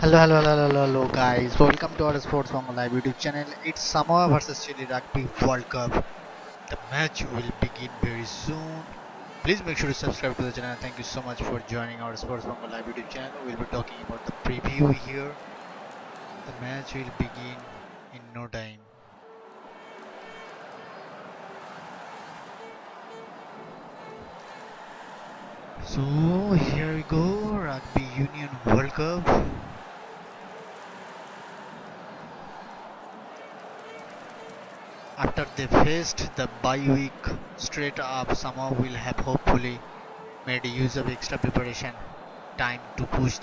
Hello guys, welcome to our Sports Manga Live YouTube channel. It's Samoa versus Chile Rugby World Cup. The match will begin very soon. Please make sure to subscribe to the channel. Thank you so much for joining our Sports Manga Live YouTube channel. We'll be talking about the preview here. The match will begin in no time. So here we go, Rugby Union World Cup. After they faced the bye week straight up, Samoa will have hopefully made use of extra preparation time to push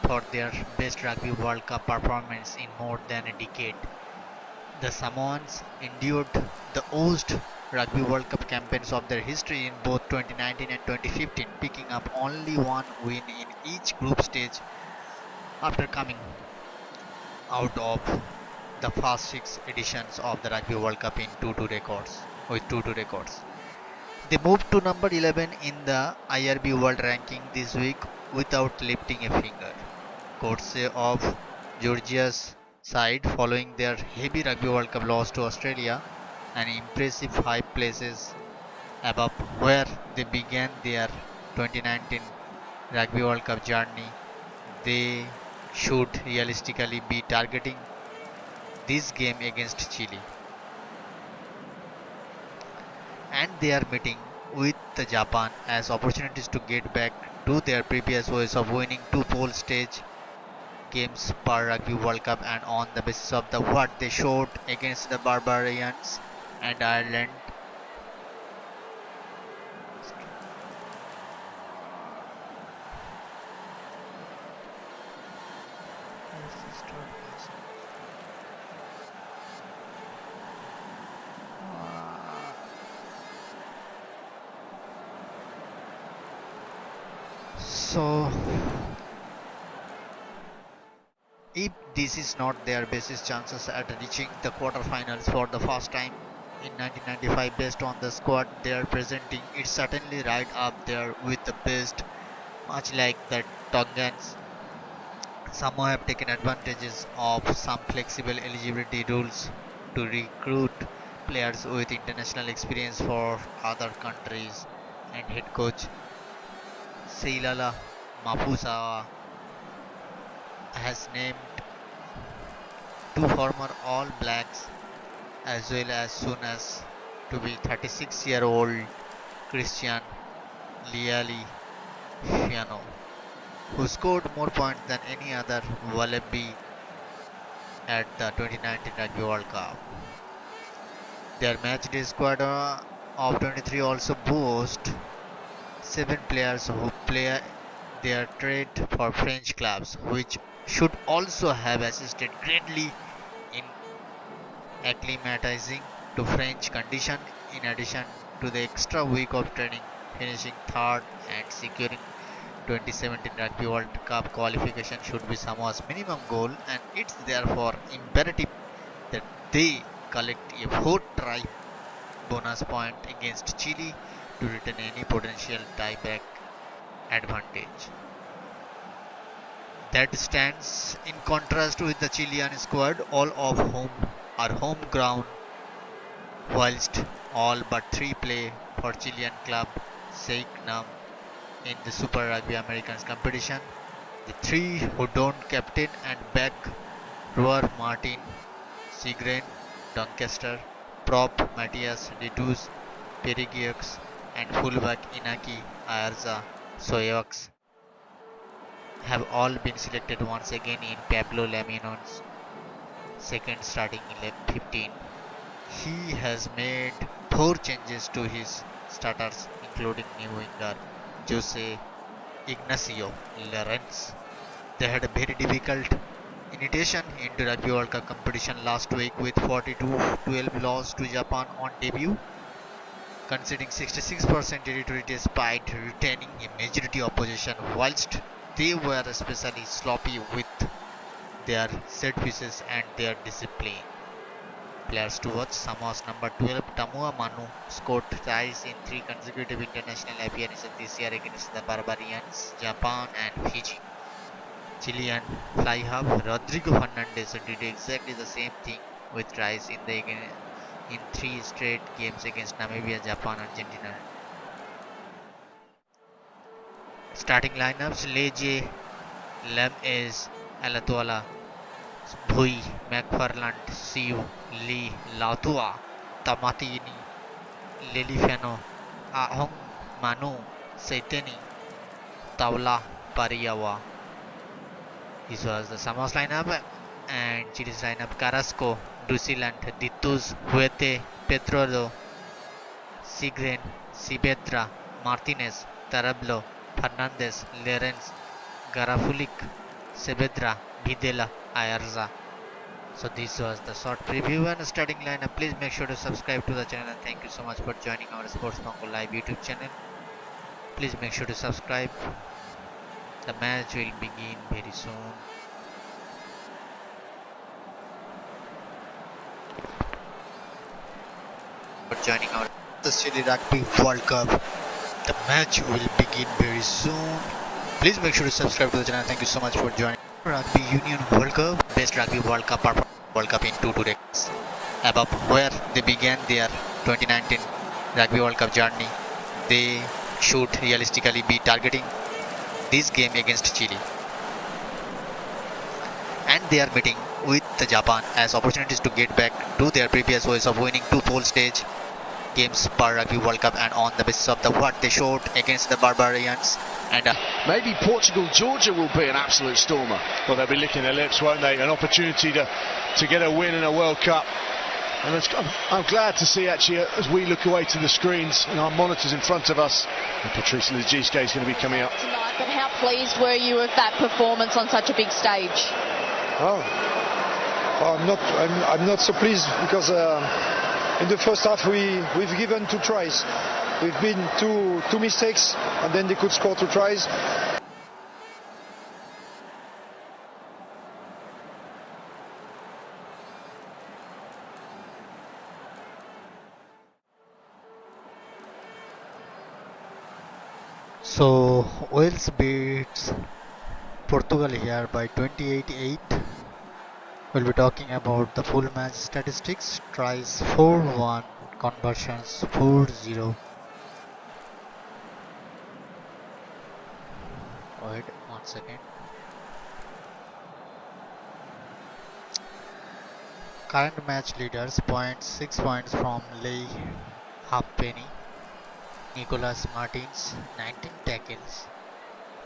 for their best Rugby World Cup performance in more than a decade. The Samoans endured the worst Rugby World Cup campaigns of their history in both 2019 and 2015, picking up only one win in each group stage after coming out of the first six editions of the Rugby World Cup in 2-2 records with 2-2 records. They moved to number 11 in the IRB World Ranking this week without lifting a finger, courtesy of Georgia's side following their heavy Rugby World Cup loss to Australia, an impressive 5 places above where they began their 2019 Rugby World Cup journey. They should realistically be targeting this game against Chile, and they are meeting with Japan as opportunities to get back to their previous ways of winning two pole stage games per Rugby World Cup, and on the basis of the what they showed against the Barbarians and Ireland. So if this is not their best chances at reaching the quarterfinals for the first time in 1995 based on the squad they are presenting, it's certainly right up there with the best. Much like the Tongans, some have taken advantages of some flexible eligibility rules to recruit players with international experience for other countries, and head coach Seilala Mafusawa has named two former All Blacks as well as soon as to be 36-year-old Christian Liali Fiano, who scored more points than any other Wallaby at the 2019 Rugby World Cup. Their matchday squad of 23 also boasts 7 players who play their trade for French clubs, which should also have assisted greatly in acclimatizing to French conditions in addition to the extra week of training, finishing third and securing 2017 Rugby World Cup qualification should be Samoa's minimum goal, and it's therefore imperative that they collect a 4 try bonus point against Chile to retain any potential tieback advantage. That stands in contrast with the Chilean squad, all of whom are home ground, whilst all but 3 play for Chilean club Sheikh Nam in the Super Rugby Americans competition. The 3 who don't captain and back rower Martin Sigren Doncaster, prop Matthias Ditus Perigieux, and fullback Inaki Ayarza Soyox have all been selected once again in Pablo Laminon's second starting 15. He has made 4 changes to his starters, including new winger Jose Ignacio Lawrence. They had a very difficult initiation into Rugby World Cup competition last week with 42-12 loss to Japan on debut, conceding 66% territory despite retaining a majority of possession, whilst they were especially sloppy with their set pieces and their discipline. Players to watch: Samoa's number 12 Tamua Manu scored tries in 3 consecutive international appearances this year against the Barbarians, Japan and Fiji. Chilean fly half Rodrigo Fernandez did exactly the same thing with tries in three straight games against Namibia, Japan, Argentina. Starting lineups: Leje, Lem is Alatola, Bhui, McFarland, Siu, Lee, Lautua, Tamatini, Lilifiano, Ahong, Manu, Seiteni, Taula, Pariawa. This was the Samoa's lineup, and Chile's lineup: Carrasco, Dusilant, Ditus, Huete, Pedrodo, Sigren, Sibedra, Martinez, Tarablo, Fernandez, Lorenz, Garafulik, Sebedra, Videla, Ayarza. So this was the short preview and starting lineup. Please make sure to subscribe to the channel, and thank you so much for joining our Sports Pongo Live YouTube channel. Please make sure to subscribe. The match will begin very soon. For joining our Chile Rugby World Cup. The match will begin very soon. Please make sure to subscribe to the channel. Thank you so much for joining Rugby Union World Cup, best Rugby World Cup World Cup in 2 decades. Above where they began their 2019 Rugby World Cup journey, they should realistically be targeting this game against Chile. And they are meeting with the Japan as opportunities to get back to their previous ways of winning 2 pole stage games per Rugby World Cup, and on the basis of what they showed against the Barbarians. And maybe Portugal-Georgia will be an absolute stormer. Well, they'll be licking their lips, won't they? An opportunity to get a win in a World Cup. And I'm glad to see, actually, as we look away to the screens and our monitors in front of us, Patrice Legiske is going to be coming up tonight. But how pleased were you with that performance on such a big stage? I'm not so pleased because in the first half we've given 2 tries. We've been two mistakes, and then they could score 2 tries. so Wales beats Portugal here by 28-8. We'll be talking about the full match statistics. Tries 4-1, conversions 4-0. Wait 1 second. Current match leaders: 6 points from Leigh Halfpenny, Nicolas Martins 19 tackles,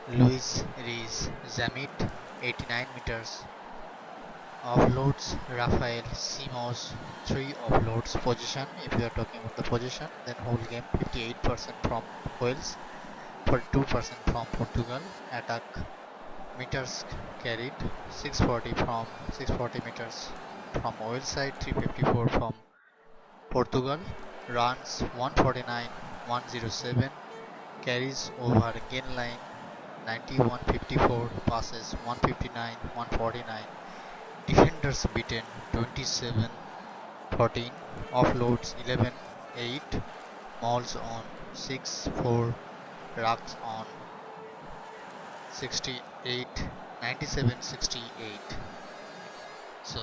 Luis Reis Zamit 89 meters, offloads Rafael Simos 3 offloads. Position, if we are talking about the position, then whole game 58% from Wales, 42% from Portugal. Attack meters carried 640 meters from Wales side, 354 from Portugal. Runs 149, 107. Carries over gain line 9154. Passes 159, 149. Defenders beaten 27-14. Offloads 11-8. Mauls on 6-4. Rucks on 68, 97-68. So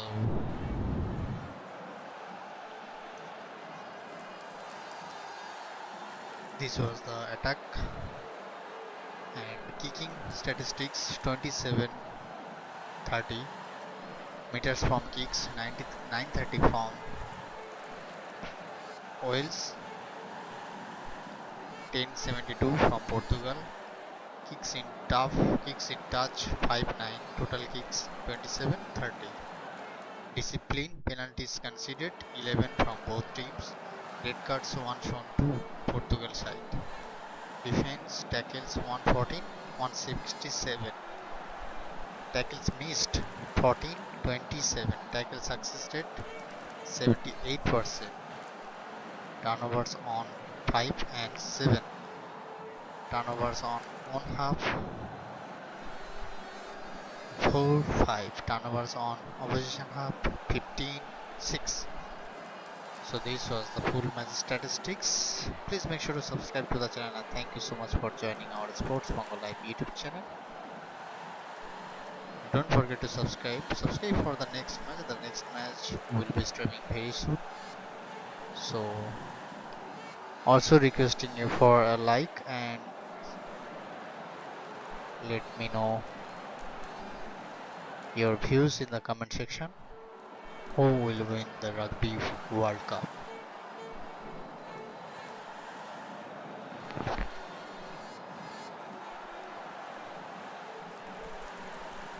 this was the attack. And kicking statistics: 27-30. Meters from kicks 930 from Wales, 1072 from Portugal. Kicks in touch 5-9. Total kicks 27-30. Discipline penalties conceded 11 from both teams. Red cards 1 shown to Portugal side. Defense: tackles 114, 167. Tackles missed 14-27. Tackles succeeded 78%. Turnovers on 5 and 7. Turnovers on one half 4-5. Turnovers on opposition half 15-6. So this was the full match statistics. Please make sure to subscribe to the channel, and thank you so much for joining our Sports Pongo Live YouTube channel. don't forget to subscribe for the next match will be streaming very soon. So also requesting you for a like and let me know your views in the comment section. Who will win the Rugby World Cup?